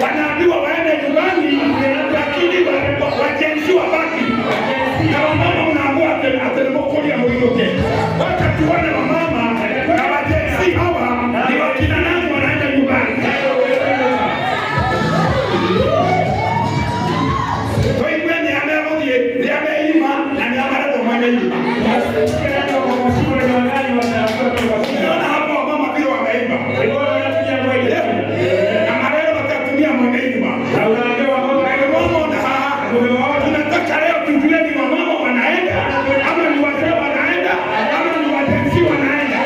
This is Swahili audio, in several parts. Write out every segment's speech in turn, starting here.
wanaambiwa waende nyumbani, lakini wajenzi wabaki. Na wamama unaambiwa ateremokolia mwiyote. Wacha tuone wamama na wajenzi hawa ni wakina nani wanaenda nyumbani. Kwa hivyo ni amerodie, ni ameima na ni amarado mwenyeima. Unaona hapo wamama vile wameima. Tunataka leo tujue ni wamama wanaenda ama ni wazee wanaenda ama ni wajenzi wanaenda.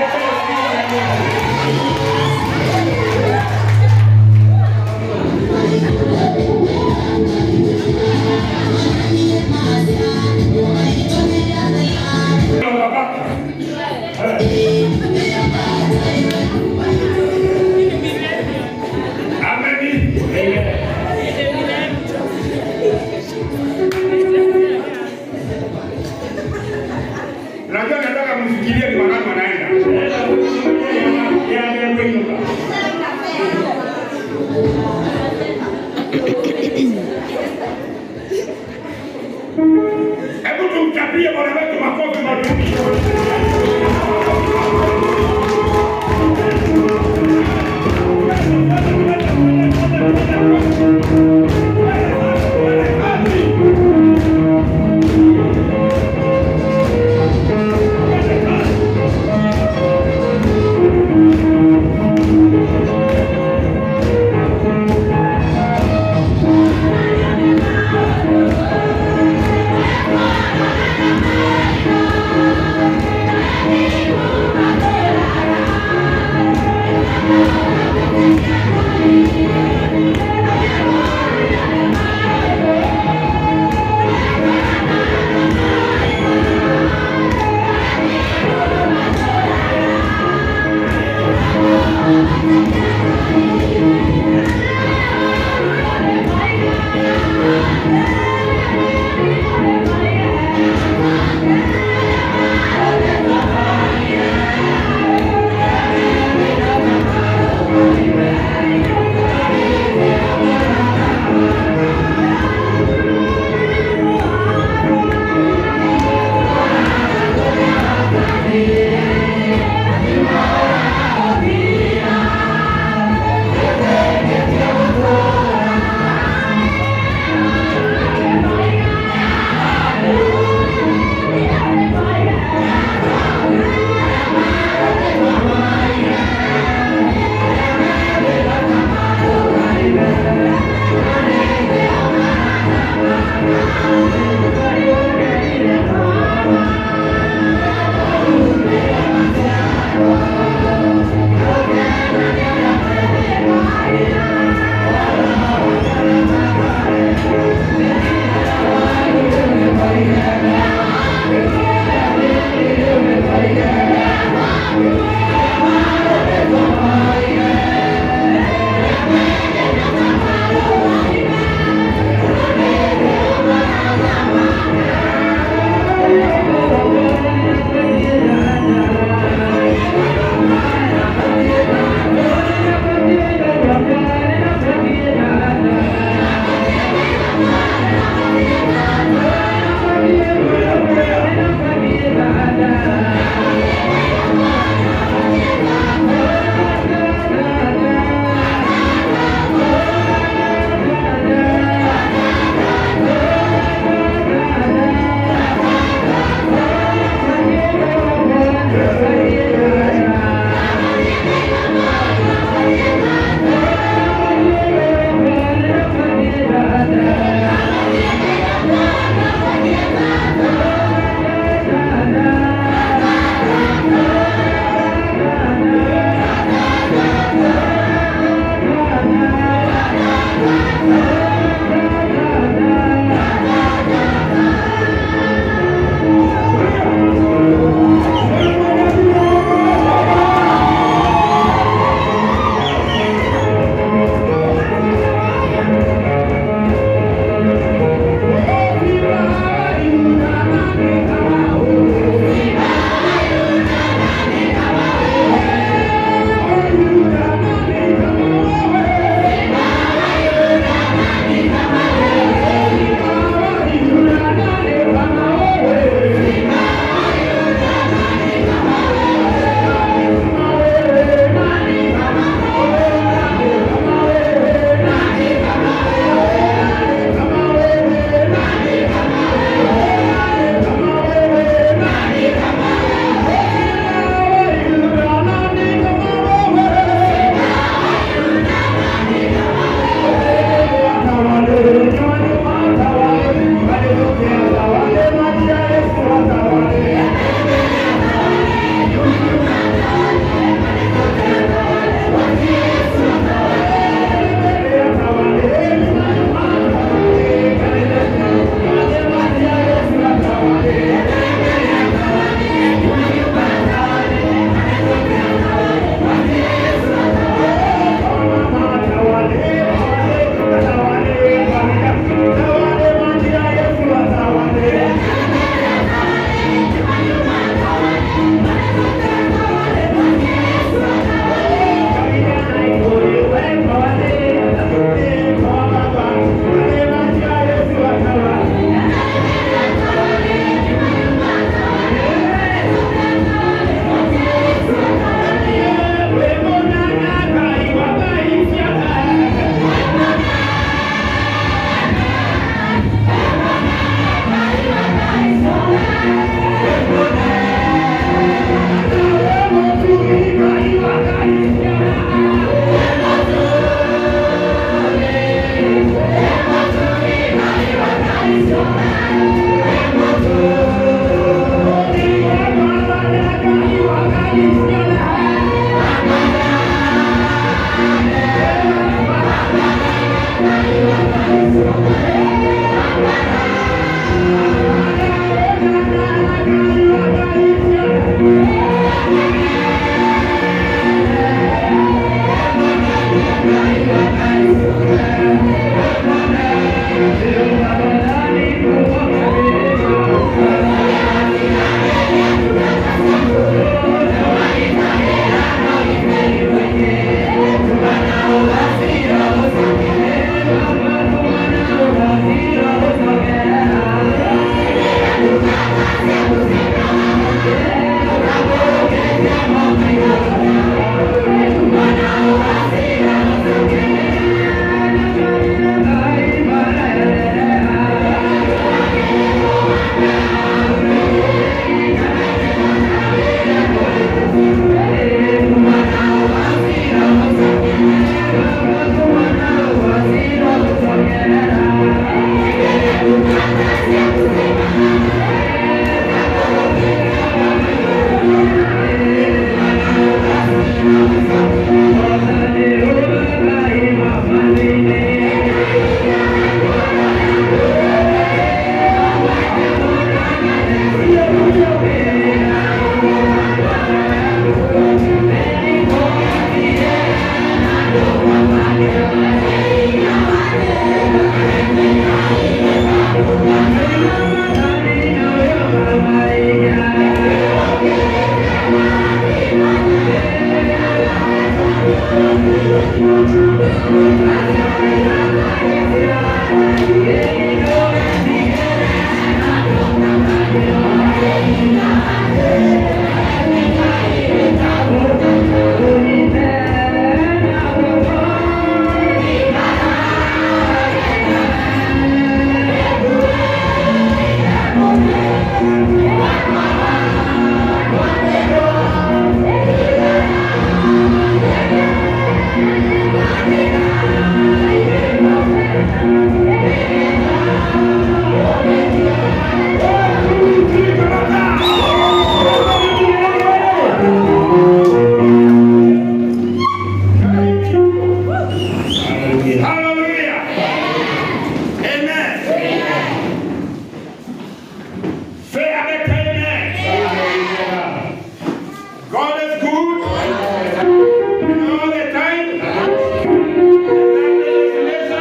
Najua nataka msikilie ni wangapi wanaenda. Hebu tumchapie bwana wetu makofi mazuri.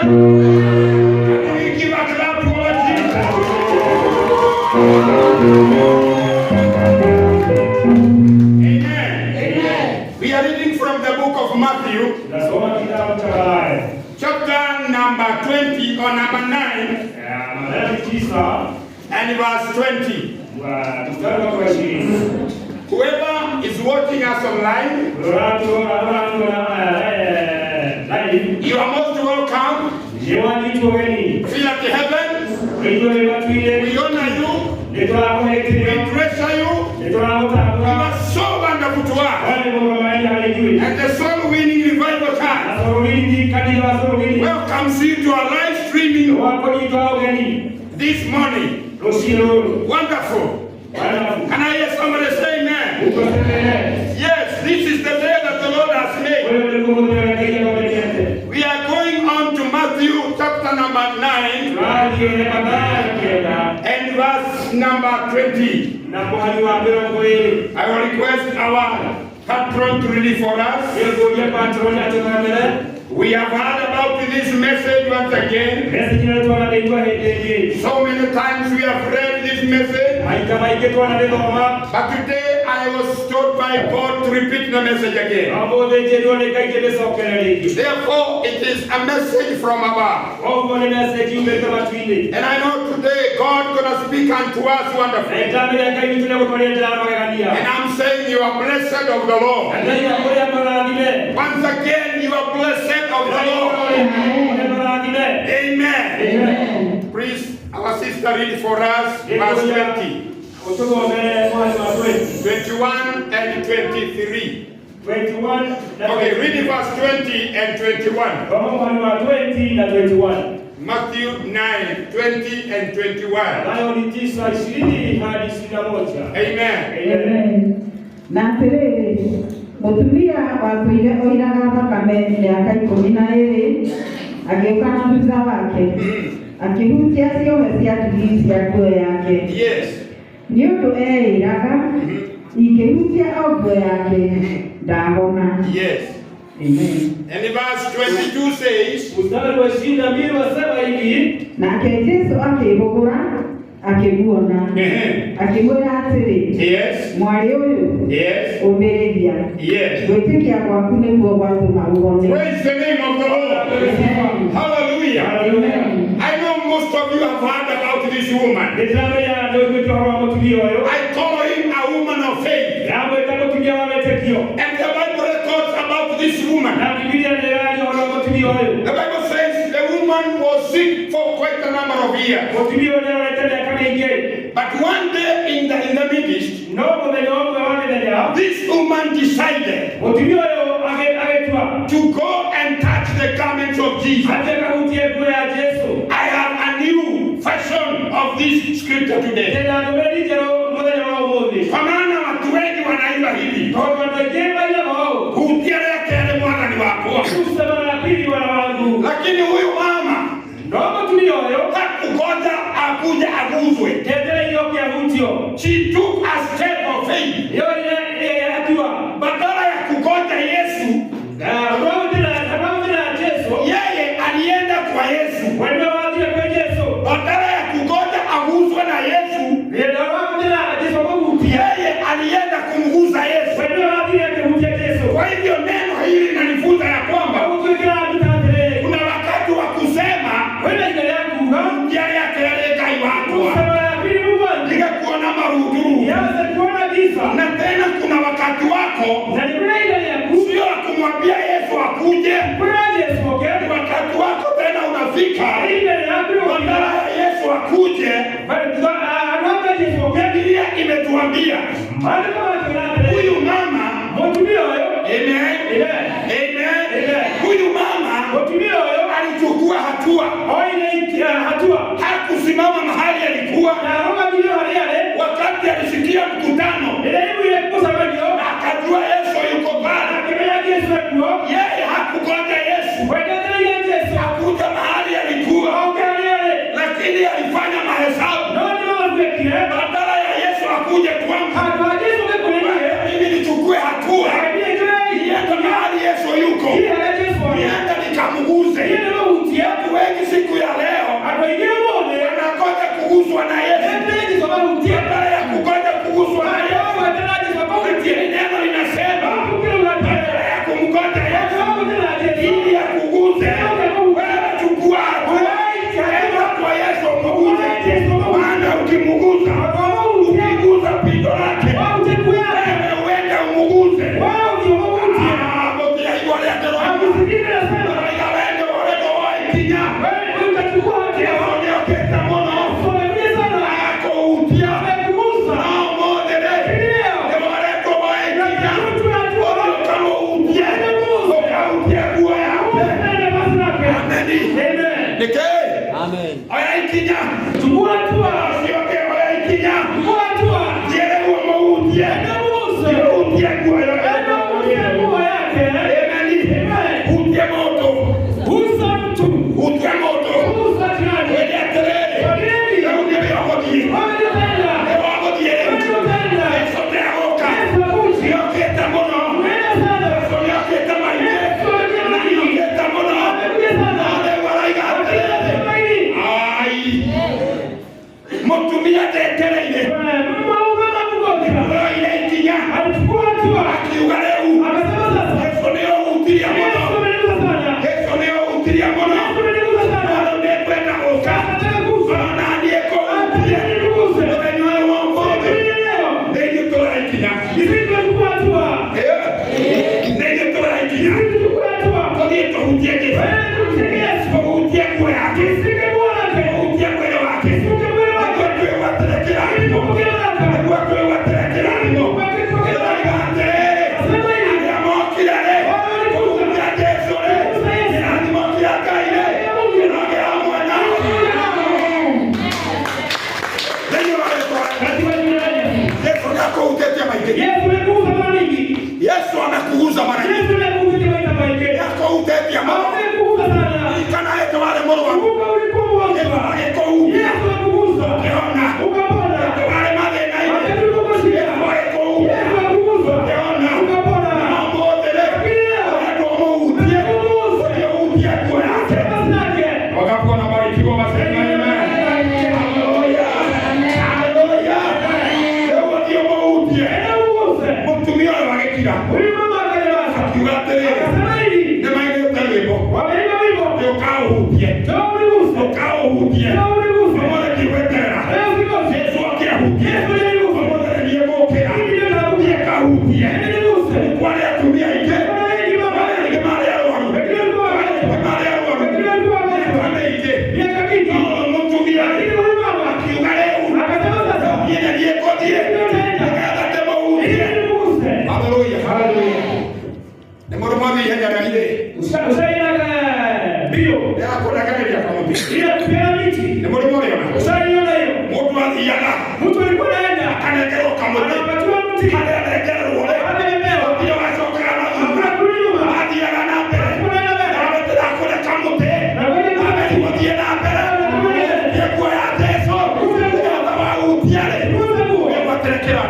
We give a clap to our Jesus. Amen. Amen. We are reading from the book of Matthew, chapter number 20 or number 9, and verse 20. Whoever is watching us online, you are most welcome. Feel at the heavens. We honor you. We treasure you. You are so wonderful to us. And the soul winning revival time welcomes you to our live streaming this morning. Wonderful. Can I hear somebody say amen? Yes, this is the day that the Lord has made. We are going on to Matthew chapter number 9 and verse number 20. I will request our patron to read it for us. We have heard about this message once again. So many times we have read this message. But today I was told by God to repeat the message again. Therefore, it is a message from above. And I know today God is going to speak unto us wonderfully. And I'm saying you are blessed of the Lord. Once again, you are blessed of the Lord. Amen. Amen. Please, our sister, read for us verse 20. 21 and 23. 21. Okay, read verse 20 and 21. 20 Matthew 9, 20 and 21. Amen. Amen. Mutumia watuire oiraga thakame miaka 12 agĩũka na thutha wake akĩhutia ciothe cia ndigi cia nguo yake. Yes. Nĩ ũndũ eĩraga ingĩhutia o nguo yake ndahona. Yes. Amen. And verse 22 says, nake Jesu akĩĩhũgũra akĩmuona akĩmwĩra atĩrĩ, yes, mwarĩ ũyũ, yes, ũmĩrĩria, yes, gwĩtĩkia gwaku nĩguo gwatũma ũhone. Praise the name of the Lord. Hallelujah. I know most of you have heard about this woman. I call him a woman of faith. And the Bible records about this woman. The Bible says the woman was sick for quite a number of years. But one day in the midst, this woman decided to go and touch the garments of Jesus. I have a new version of this scripture today. Kwa maana watu wengi wanaimba hivi, kutia yake yale mwana ni wako. Lakini huyu mama hakugoja akuja aguzwe. She took a step of faith. Badala ya kugoja Yesu, yeye alienda kwa Yesu. Badala ya kugoja aguzwe na Yesu, yeye alienda kumguza Yesu. Kwa hivyo neno hili linanifunza ya kwamba kuna wakati wa kusema yale yakeleka iwako nikakuona maruduru, na tena kuna wakati wako sio kumwambia Yesu akuje. Wakati wako tena unafika, badala ya Yesu akuje, Biblia imetuambia huyu mama, amen, huyu mama alichukua hatua. Hakusimama mahali alikuwa. Wakati alisikia mkutano, akajua Yesu yuko pale. Yeye hakugoja Yesu akuja mahali alikuwa, lakini alifanya mahesabu. Badala ya Yesu akuje kwangu, mimi nichukue hatua, niende mahali Yesu yuko, niende nikamguze. Amen. Nike. Amen. Oya ikinya. Tuwatua. Sioke oya ikinya. Tuwatua. Jere uwa mautie. Utie kwa yake. Utie moto. Usa mtu. Utie moto. Usa jirani. Wende atere. Wadini. Na utie wakodi. Wadini tenda. Wakodi ye. Wadini tenda. Sote aoka. Sioke tamono. Wende sana. Sioke tamaine. Sioke tamono. Wende sana. Ale waraiga atere. Ai. Motumia tetereine. Mauga na mugoti. Ile ikinya. Alichukua tu. Akiugaleu. Akasema sasa. Yesu leo utiria mono. Yesu leo utiria mono. Walo nekwenda oka. Wana ndieko utiria. Wenyewe wongobe. Ndio tola ikinya. Ndio chukua tu. Ndio tola ikinya. Ndio to utieke. Yesu utie kwa yake. Utie kwa yake. Yesu anakuuza mara nyingi. Yako utetia mara. Kana yetu wale moro wangu. Yesu anakuuza. Yesu anakuuza. Keona. Ukapona. Wale madena ile. Yesu anakuuza. Yesu anakuuza. Keona. Ukapona. Mambo tele. Watu wameutia. Wameutia kwa yake. Wakapona barikiwa wasema amen. Haleluya. Haleluya. Leo ndio wameutia. Mtumio wagekira. Huyu mama akalewasa. Kiwatere. Ne maile utalebo. Wabeba wibo. Yokao hutie. Yokao hutie. Mwana kiwetera. Yesu akia hutie. Mwana niyebokera. Yeka hutie. Wale atumia ike. Wale mare ya wangu. Mare ya wangu. Wale ike. Mtumia. Kiugaleu. Yena niyekodie. Akatemo hutie. Haleluya. Haleluya. Nemoro mami henya ile. Usaina bio. Ya kona kama ya kama bio. Ile piramidi. Nemoro mori ona. Usaina hiyo. Mtu aliana. Mtu alikuwa anaenda. Anakero kama. Anapatiwa mti. Anakero wale. Anabebea. Ndio wasoka na. Anakuliwa. Hadi ana mbele. Anataka kula kama mte. Anataka kutia na mbele. Ya kwa ya teso. Kama utiale. Kwa terekera.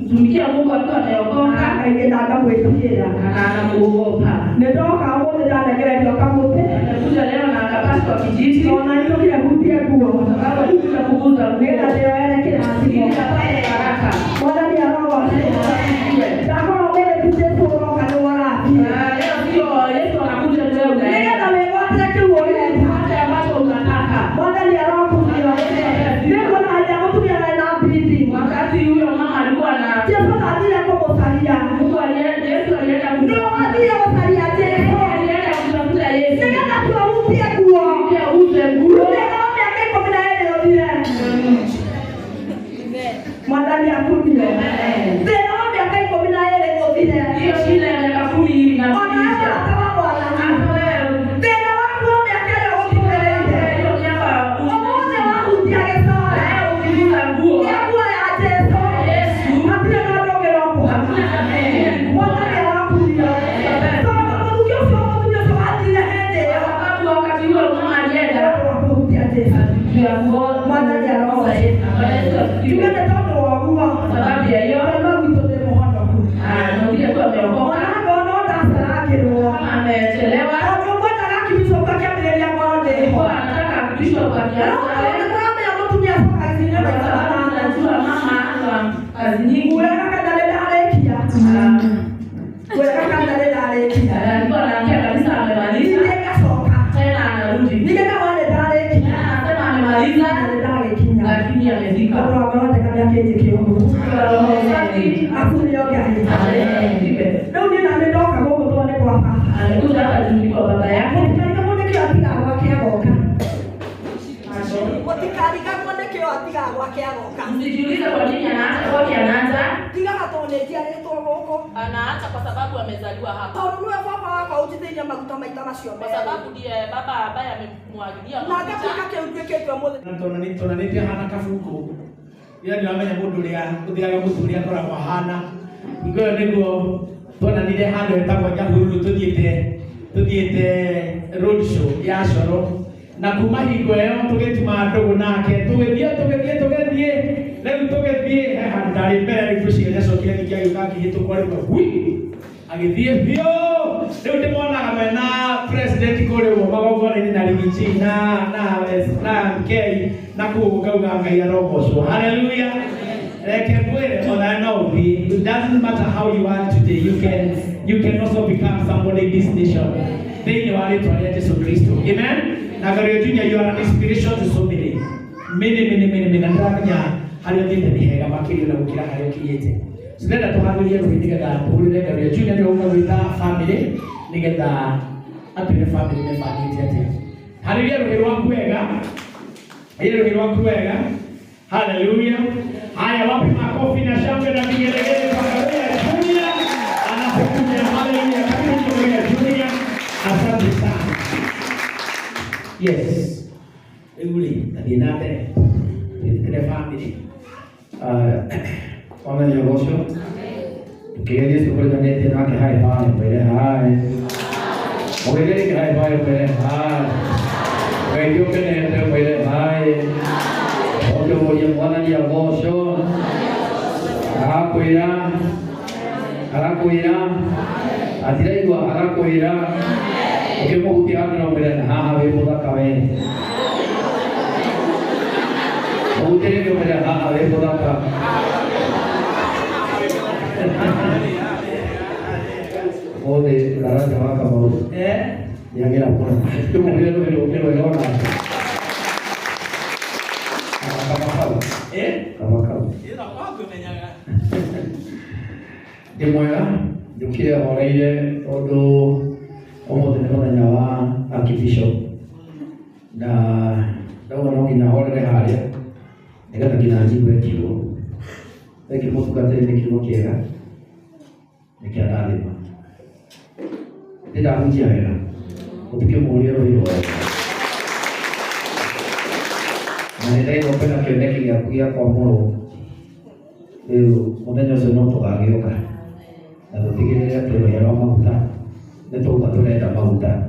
Tumikia Mungu akiwa ameokoka, akaenda akamwekea na anamuogopa. Ndio kama wote ndio anagereka kama kijiti. Ona ndio kutia nguo. Kwa sababu kitu cha kuguza nguo. Nenda leo yana kila siku. Itapata baraka. Bwana ni roho. Takao mbele tutepo roho kana wala. Leo sio Yesu anakuja leo. Nenda na wewe wote tuone hata ambacho unataka. Bwana ni roho kuja. Ndio na haja mtu yana piti. Wakati huyo mama alikuwa na Yesu adili kwa kusalia. Yesu alienda Ndio adili kusalia tena. alienda kutafuta Yesu. Nenda tuautie nguo. Pia uze nguo. Nenda yake kwa bila yeye ndio. Madani akuni. Ndio yake kwa bila yeye ndio. Hiyo shida ya miaka 10 hivi na anaacha kwa sababu amezaliwa hapa. Kwa sababu ndiye baba ambaye amemwagilia mafuta. Tonanitia hana kafuku. Ila ni wamenya mundu ria kuthiaga muturia kora kwa hana. Igoyo niguo tonanire hando etagwo Nyahururu tuthiete road show ya Coro. Na kuma hingo ĩyo tũgĩtuma ndũgũ nake tũgĩthiĩ rĩu tũgĩthiĩ ndarĩ mbere rĩu tũciĩre cokire ningĩ agĩũka akĩhĩtũkwo rĩmwe agĩthiĩ biũ rĩu ndĩmonaga mena president kũrĩ ũguo magongona-inĩ na Rigiji na Kei na kũu ngauga Ngai arogocwo. Hallelujah. Reke mwĩre ona no ũthiĩ. It doesn't matter how you are today, you can also become somebody in this nation thĩinĩ wa rĩtwa rĩa Jesu Kristo. Amen. Na Gario Junior, you are an inspiration to so many. Many. Ndamenya harĩa thiĩte nĩ hega makĩria na gũkĩra harĩa ũkinyĩte. Nĩgetha tũharĩrie rũĩ nĩgetha tũhũrĩre Gario Junior nĩ ũma gwĩta family nĩgetha atwĩre family mebangĩte atĩa. Harĩria rũĩ rwaku wega. Rũĩ rwaku wega. Hallelujah. Haya, wapi makofi na shangwe na vigelegele kwa Gario Junior anapokuja. Hallelujah. Karibu Gario Junior. Asante sana. Yes. Uli, tadi nate. Kita family. Orang yang bosyo. Kaya seperti mana dia nak hai hai, boleh hai. Boleh dia hai hai, boleh hai. Kaya kena dia boleh hai. Orang yang bosyo. Aku ira. Adirai gua aku ira. Oke mau utihan orang beren ha we boda kawe. Mau tere ke beren ha we boda ka. Oh de lara jawa ka mau. Yang kira pun. Itu mau dia lo na. Apa? Apa? Ini tak apa menyaga. Demoya, dukia oraile odo omo tena wa archbishop na dawa no kina hore haria nega kina jibu kiwo eki motu kate ne kiwo kera ne kya ale ma de da unji era otike moriero hiro na dai no pena ke ne ki akuya kwa moro modenyo se no to agioka na otike ne to ya ro mafuta neto katurenda maguta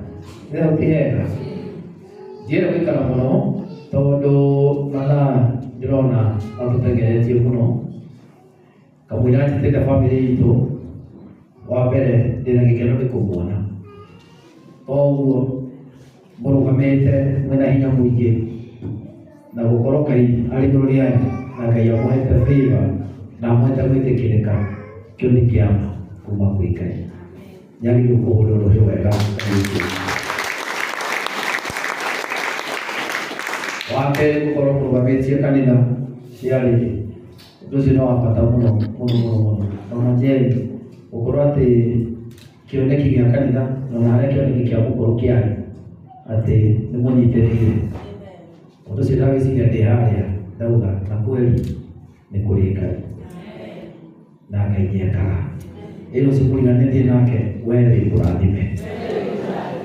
rero tihega njĩra gũikara mũno tondũ mathaa ndĩrona atũtengeretie mũno kamũira njĩtĩte bamĩrĩ itũ wa mbere ndĩna gĩkeno nĩ kũmuona koguo mũrũgamĩte mwĩna hinya mũingĩ na gũkorwo Ngai arĩ igũrũ rĩanyu na Ngai amũhete favor na amũhete gwĩtĩkĩrĩka, kĩu nĩ kĩama kuma kwĩ Ngai. Nyagĩrĩirwo kũhũrwo rũhĩ wega. Wa kerĩ, gũkorwo mũrũgamĩtie kanitha ciarĩ ũndũ ũcio nĩ wa bata mũno mũno mũno. Ona Njeri gũkorwo atĩ kĩoneki gĩa kanitha na ona harĩa kĩoneki kĩa gũkorwo kĩarĩ atĩ nĩ mũnyitĩrĩire. Ũndũ ũcio ndagĩciria ndĩ harĩa ndauga na kweli nĩ kũrĩ Ngai na Ngai nĩekaga. Ĩno ũcio mũriganĩtie nake, wee wĩ mũrathime.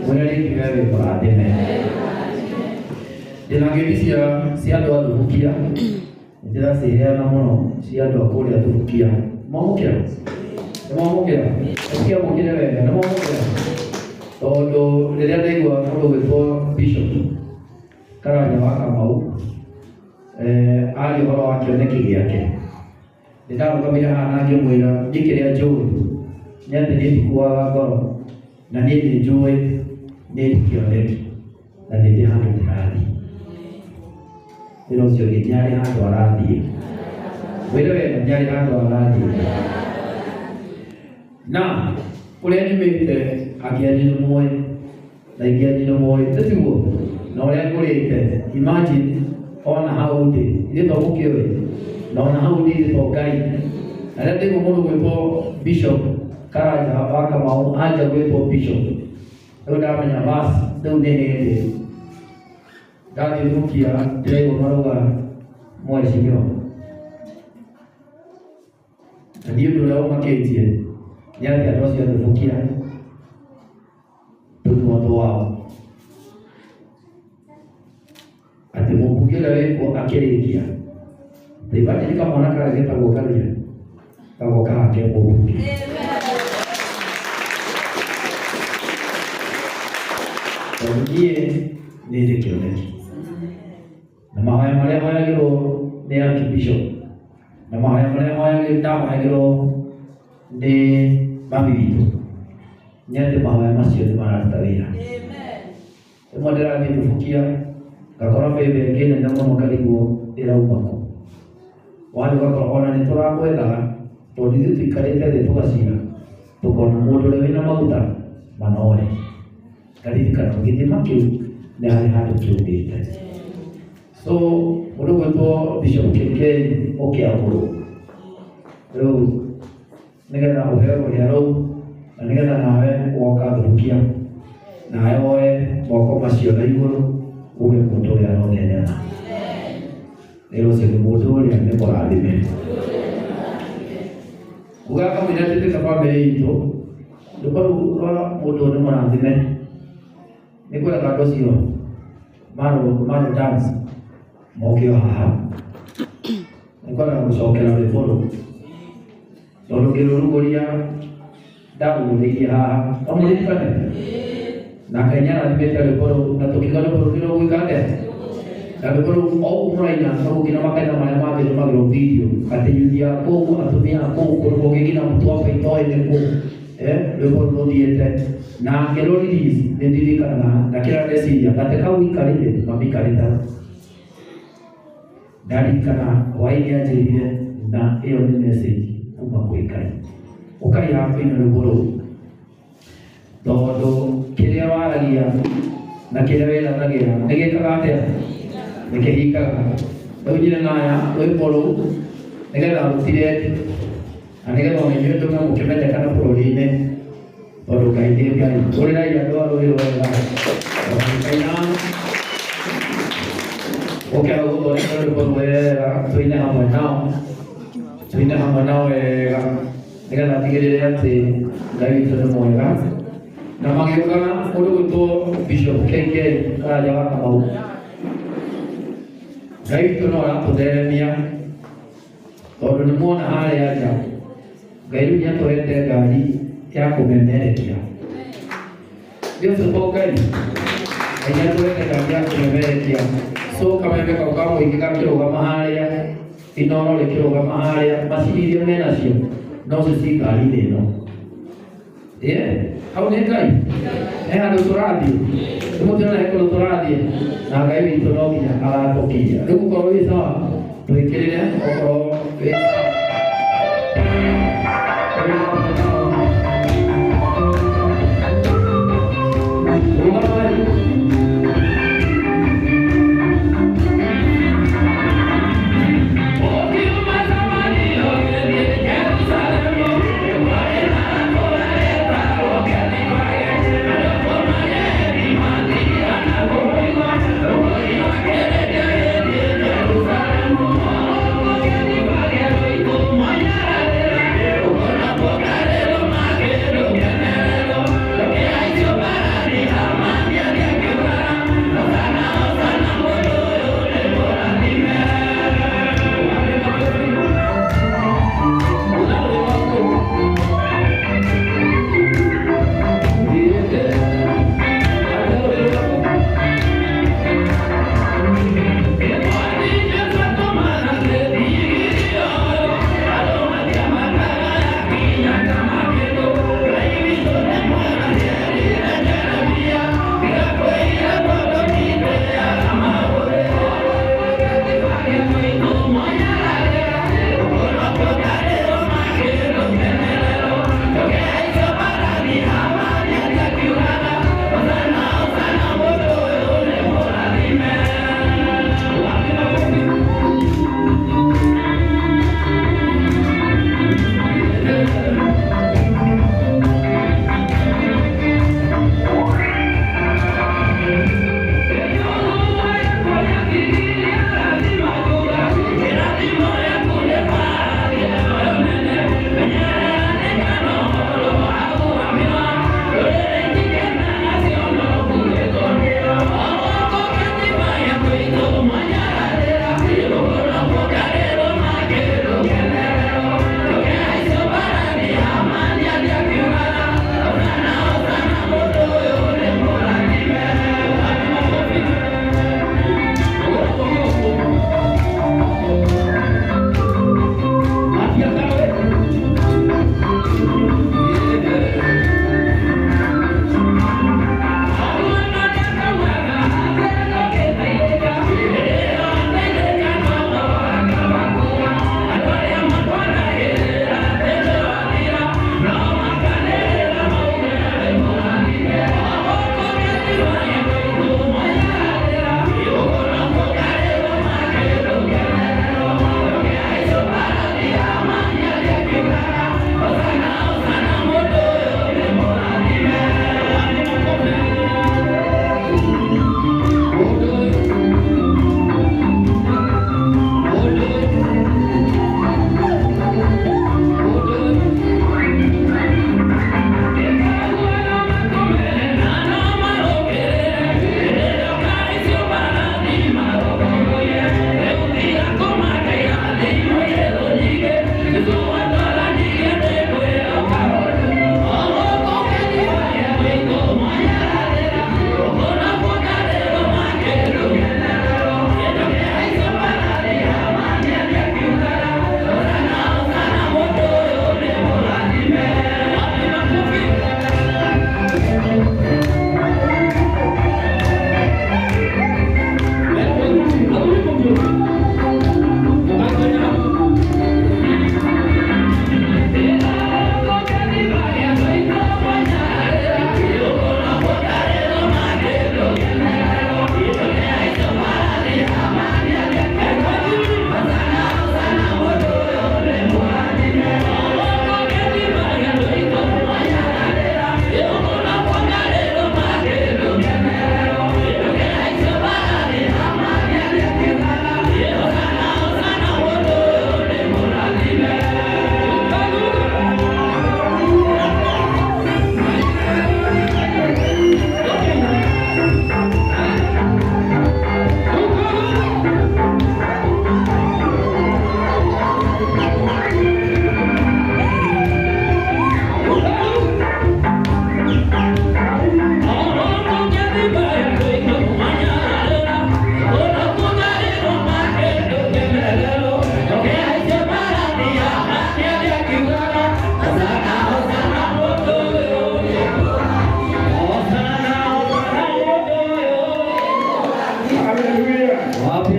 Wee rĩngĩ wee wĩ mũrathime. Ndĩna ngeithi cia andũ a Thubukia, ndĩraciheana mũno cia andũ a kũrĩa Thubukia. Mwamũkĩra? Nĩmwamũkĩra? Thubukia mũkĩre wega, nĩmwamũkĩra? Tondũ rĩrĩa ndaigua mũndũ gwĩtwo Bishop Karanja wa Kamau arĩ ũhoro wa kĩoneki gĩake, nĩndarũgamire haha na ngĩmwĩra niĩ kĩrĩa njũĩ nĩ atĩ nĩ ndikuaga ngoro na niĩ nĩnjũĩ nĩ kĩoneki na nĩndĩ handũ ndĩrathiĩ. Wĩra ũcio ũngĩ nyarĩ handũ arathiĩ. Wĩra wega nyarĩ handũ arathiĩ. Na ũrĩa nyumĩte angĩanyu nĩ mũĩ na ingĩanyu nĩ mũĩ, tiguo? Na ũrĩa ngũrĩte, imagine ona hau ndĩ ithuĩ to mũkĩũĩ, na ona hau ndĩ ithuĩ to Ngai. Na rĩrĩa ndaigua mũndũ gwĩtwo Bishop Karanja wa Kamau anja gwĩtwo Bishop, rĩu ndamenya basi rĩu nĩ hĩndĩ. Ndathiĩ Thubukia ndĩraigua marauga mheshimiwa, na niĩ ũndũ ũrĩa ũmakĩtie nĩ atĩ andũ acio a Thubukia tũnyuotho wao, atĩ mũmbunge ũrĩa wĩkuo akĩrĩkia ndaibandĩri kamwana karĩa getagwo Karia gagoka hake mũmbunge. Tondũ niĩ nĩ ndĩ kĩoneki na mahoya marĩa hoyagĩrwo nĩ Archbishop na mahoya marĩa ndahoyagĩrwo nĩ mami witũ nĩ atĩ mahoya macio nĩ mararuta wĩra. Rĩmwe ndĩrathiĩ Thubukia ngakora mbembe ĩngĩ nene mũno ngarigwo ĩrauma kũ. Wani ũgakora ona nĩ tũrakwethaga tondũ ithuĩ tũikarĩte thĩ tũgacira tũkona mũndũ ũrĩa wĩna maguta manoe, ngaririkana gĩthima kĩu nĩ harĩ handũ kĩumĩte. So mũndũ gwĩtwo Bishop Kĩngei ũkĩagũrwo rĩu nĩgetha ũheo rũhĩa rũu na nĩgetha nawe woka Thubukia nawe woe moko macio na igũrũ uge mũndũ ũrĩa aronenera. Rĩu ũcio nĩ mũndũ ũrĩa nĩ mũrathime. Kuga kamũira twĩtĩka bamĩrĩ itũ ndũkorwo mũndũ nĩ mũrathime. Nĩ kwenda andũ acio maro dance mokĩo haha nĩ kwenda gũcokera rwĩmbo rũu tondũ ngĩrũrugũria ndarũgũrĩirie haha amũririkane na Ngai nĩarathimĩte rwĩmbo rũu na tũkiuga rwĩmbo rũu nĩrũgwĩka atĩa. Na rwĩmbo rũu o ũguo mũraina no gũkinya makanitha marĩa mangĩ nĩmagĩrwo video atĩ yuthi a kũu atumia a kũu kũndũ kũngĩkinya mũtu wa itoĩ nĩ kũ. Rwĩmbo rũu rũthiĩte na ngĩrũririci nĩ ndirikanaga na kĩrĩa ndeciria gate kau ikarĩte mami ikarĩte. Ndarikana hwaĩ-inĩ anjĩrire na ĩyo nĩ message kuma kwĩ Ngai. Ũkai haha kũina rwĩmbo rũu tondũ kĩrĩa waragia na kĩrĩa wĩranagĩra nĩ gĩkaga atĩa, nĩ kĩhingaga. Rĩu nyine naya rwĩmbo rũu nĩgetha rũtire na nĩgetha ona inyuĩ ndũme mũkĩmenyekana bũrũri-inĩ tondũ Ngai nĩ Ngai. Ũrĩrai andũ a rũrĩrĩ rwega Ngai ũkĩaga gũthondeka rwĩmbo rwega tũine hamwe nao wega nĩgetha tigĩrĩre atĩ Ngai witũ nĩ mwega. Na magĩũka mũndũ gwĩtwo Bishop Kĩngei Karanja wa Kamau, Ngai witũ no aratũtheremia tondũ nĩ muona harĩa nja Ngai rĩu nĩatũhete ngari ya kũmemerekia. Nĩ ũcio to Ngai, Ngai nĩatũhete ngari ya kũmemerekia. So kameme kau ka mũingĩ gakĩrũgama harĩa, inooro rĩkĩrũgama harĩa, macini iria menacio no ci ngari-inĩ ĩno. Hau nĩ Ngai, he handũ tũrathiĩ, nĩ mũtũrona he kũndũ tũrathiĩ na Ngai witũ no nginya agatũkinyia. Rĩu ũkorwo wĩ sawa twĩkĩrĩre ũkorwo wĩ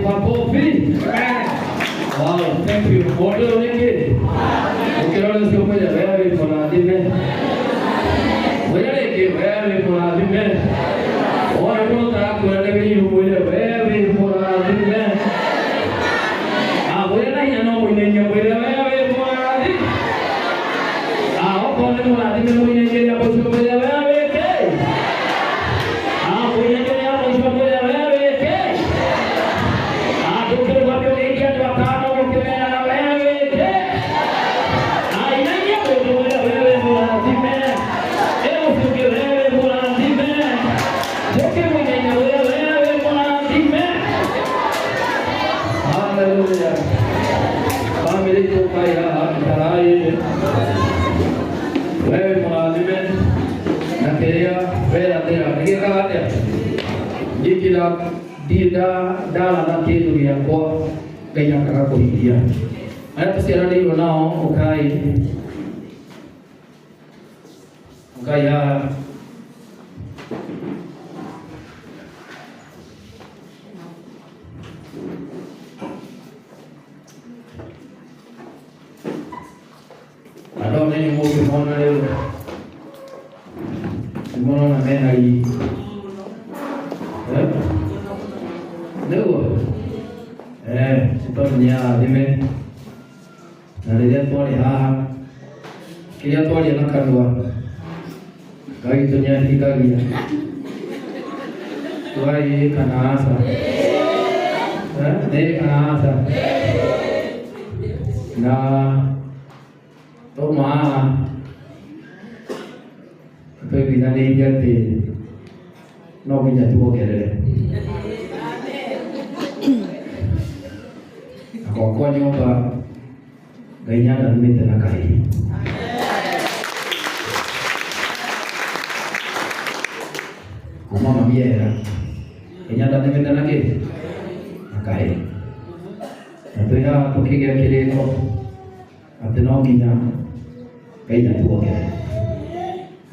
makofi. Wow, thank you. Modo nyingi. Ukiona sio moja wewe mwanadime. Wewe mwanadime. Ona kuna kuna nini wewe mwanadime. Wewe na nyama mwenye wewe mwanadime. Kwa nini mwanadime mwenye hapo sio wewe ke? Mwenye hapo sio wewe ke? Doktor wapi unaingia tu akana ukimea na wewe ke? Inaingia wewe mwanadime. Usikie wewe mwanadime. Doke mwenye wewe mwanadime. Hallelujah. Family to kaya tarai. Wewe mwanadime. Na kaya wewe ndio ndio kaya. Jikila dida dala na kitu yakwa kaya kaka kuingia. Haya tusiarani nao ukai. Ukaya Adon ini mau gimana leo? Gimana namanya lagi? Leo, sebenarnya dime, nanti dia tuh lihat, kita tuh lihat nak kedua, kali itu nyanyi kali ya, tuh ini kanasa, ini kanasa, nah, tuh mah, tuh kita nih jadi, no kita tuh kere. Kwa nyumba gainyana nimete na kai. Mama miera. Gainyana nimete na kai. Atuya tukiga kileko. Ateno ginya. Gainya tuoke.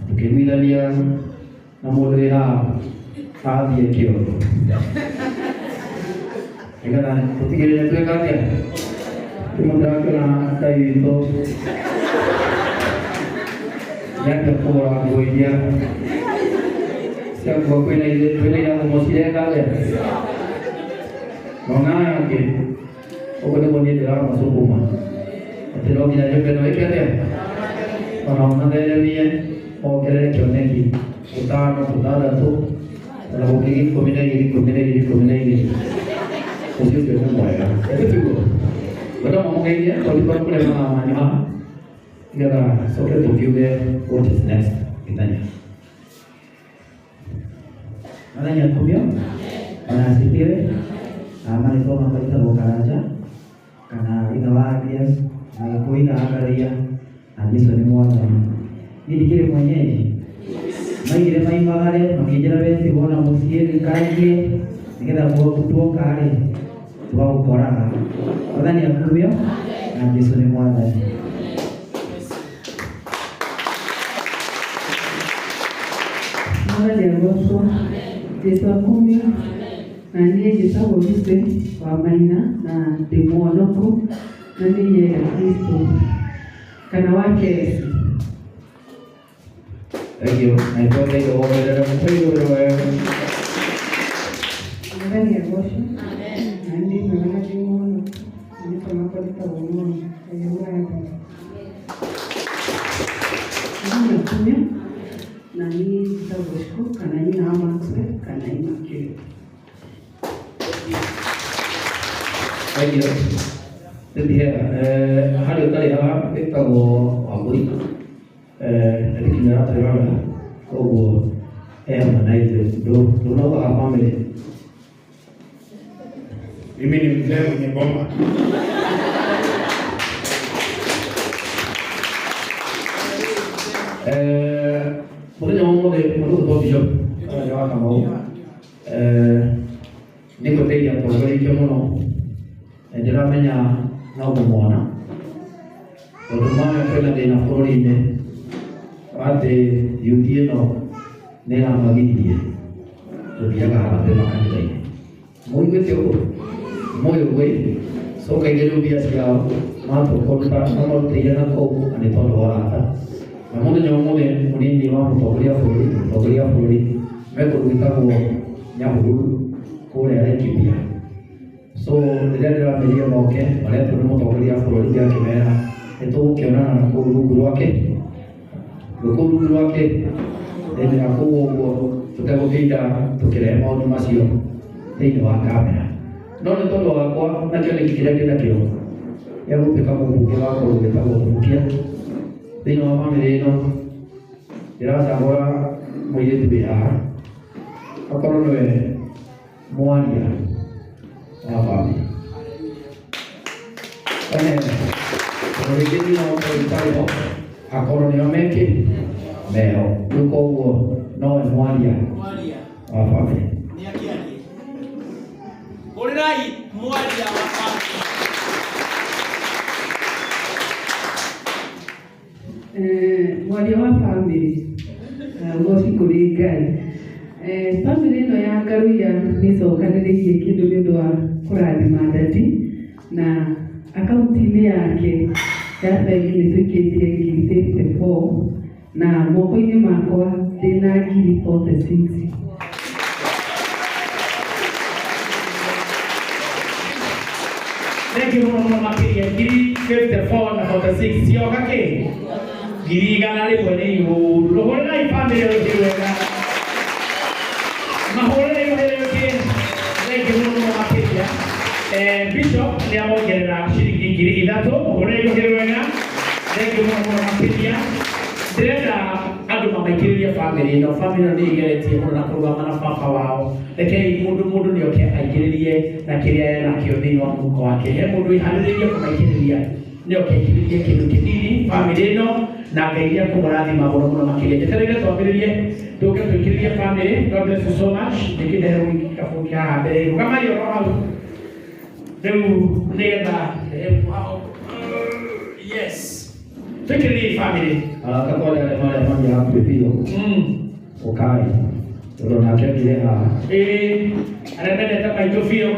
Tukimila lia na mole ha. Hadi kio. Ikanan kutigilin itu kan ya. Kemudian kena kayu itu yang terkurang buahnya. Siapa pilih yang mesti kan ya. Mana yang kita, orang pun dia dalam masuk rumah. Kalau kita jumpa dengan dia ya. Orang nanti dia mau kira kira ni utara tu. Kalau begini komedi. Usia sudah mulai. Itu juga. Kalau mau kayak kalau di bawah mulai mana, kita soalnya review what is next kitanya. Mana yang tu dia? Mana sipir? Mana itu orang kita bukan aja. Karena itulah dia. Aku ini agaknya nanti semua orang. Ini dikirim mwenyeji. Mai mai magare, makijera besi bona musiye kaje. Nikenda kutoka kale. Tuwao korana. Wadhani ya kubio? Na Yesu ni mwana. Mwana ya Yesu. Yesu akumia. Na ndiye Yesu wabise wa maina na demonoko na ndiye ya Kristo. Kana wake. Thank you. I thought they were over there. I'm telling you where. Ndani ya Yesu. Nandi mwana demono. Ni kama kwa tabono. Ayuwa hapa. Ndio kumia. Na ni taboshko kana ni ama kana ni makio. Thank you. Jadi hari tadi kita mau ambil dari kita terima kau mana itu dulu apa mele. Mimi ni mzee mwenye ngoma. Mungkin yang mau deh, menurut Bob Job, jawab kamu. Ni ko te ya to kali ke mono. Jera menya na umona. Ko ma ko la de na flori ne. Ate yutie no ne na magini. To biya ga ha de makan dai. Muy que te moyo we so kaigero bia ciao mato kota no teira na ko ani tondo warata na mundu nyomuge munini wa mutogoria bũrũri mekũrugĩtagwo Nyahururu kũrĩa Laikipia so rĩrĩa ndĩrameria moke maretwo nĩ mũtongoria bũrũri akĩmera nĩtũgũkĩonana na kũu rungu rwake thĩinĩ wa kũu ũguo tũtegũtinda tũkĩrehe maũndũ macio thĩinĩ wa kamera no nĩ tondũ wakwa na kĩoneki kĩrĩa ndĩnakĩo gĩa gũtuĩka mũmbunge wa kũndũ gĩtagwo Bukia thĩinĩ wa bamĩrĩ ĩno ndĩracagũra mũirĩtu wĩ haha akorwo nĩwe mwaria wa bamĩrĩ rĩngĩ nĩoĩtarĩho akorwo nĩo mekĩ meho rĩu koguo nowe mwaria wa bamĩrĩ Urirai mwaria wa bamĩrĩ. Mwaria wa bamĩrĩ goci kũrĩ Ngai. Bamĩrĩ ĩno ya Ngaruiya nĩcokanĩrĩirie kĩndũ nĩ ũndũ wa kũrathima ndati na akaunti-inĩ yake ya bengi nĩtũikĩtie ngiri 54 na moko-inĩ makwa ndĩna ngiri 46. Thank you muno makĩria ngiri 54 na 46 cionga kĩ ngiri igana rĩmwe nĩ igũrũ rũhũrĩrai bamĩrĩ rũngĩ wega mahũrĩre kĩ thank you muno makĩria Bishop nĩamwongerera ciringi ngiri 3 mahũrĩre rũngĩ wega thank you muno makĩria ndĩrenda andũ mamaikĩrĩrie bamĩrĩ ĩno nĩ igeretie mũno na kũrũgama na baba wao rekei mũndũ nĩoke aingĩrĩrie na kĩrĩa enakĩo thĩinĩ wa mũhuko wake he mũndũ wĩharĩrĩirie kũmaikĩrĩria nĩoke aingĩrĩrie kĩndũ kĩnini bamĩrĩ ĩno na Ngai nĩ akũmũrathima mũno makĩria njetereire twambĩrĩrie tũke tũingĩrĩrie bamĩrĩ. God bless you so much nĩkĩndehe gĩkabũ kĩa haha mbere rũgamai oro hau rĩu nĩgetha yes twĩkĩrĩrie bamĩrĩ kakole ale marĩa mami hakuhĩ biũ ũkai tondũ nake ngire haha arĩa mendete maitũ biũ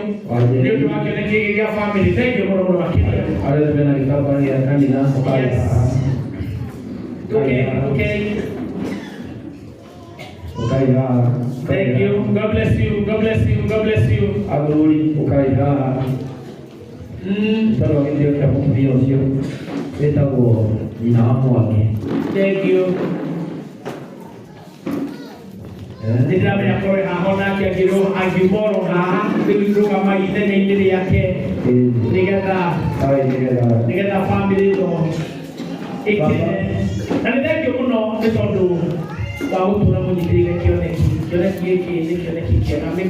nĩ ũndũ wa kĩoneki gĩkĩ gĩa bamĩrĩ thank you mũno makĩria arĩa mena gĩtambaya gĩa kanitha ũkai haha okay ũkai haha thank you God bless you agũrũri ũkai haha tondũ gĩtĩo kĩa mũtumia ũcio wĩtagwo nyina wa Mwangi. Thank you. Ndĩramenya kũrĩ haha onake angĩmorwo haha rũgama ithenya-inĩ rĩake nĩgetha bamĩrĩ ĩno ĩkene na nĩ thengiũ mũno nĩ tondũ wa gũtũra mũnyitĩrĩire kĩoneki gĩkĩ nĩ kĩoneki kĩega nĩ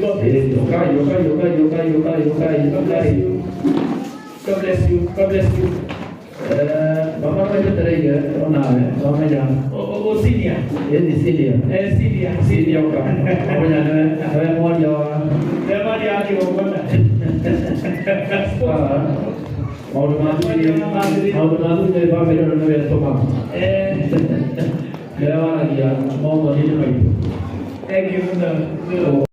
God bless you. Baba metereire onawe wamenya senior senior okamenya nawe mwaria wa kĩgongona maũndũ ma thutha bamĩrĩ ĩno nĩwetũma rĩrĩa waragia maũndũ-inĩ maitũ thank you.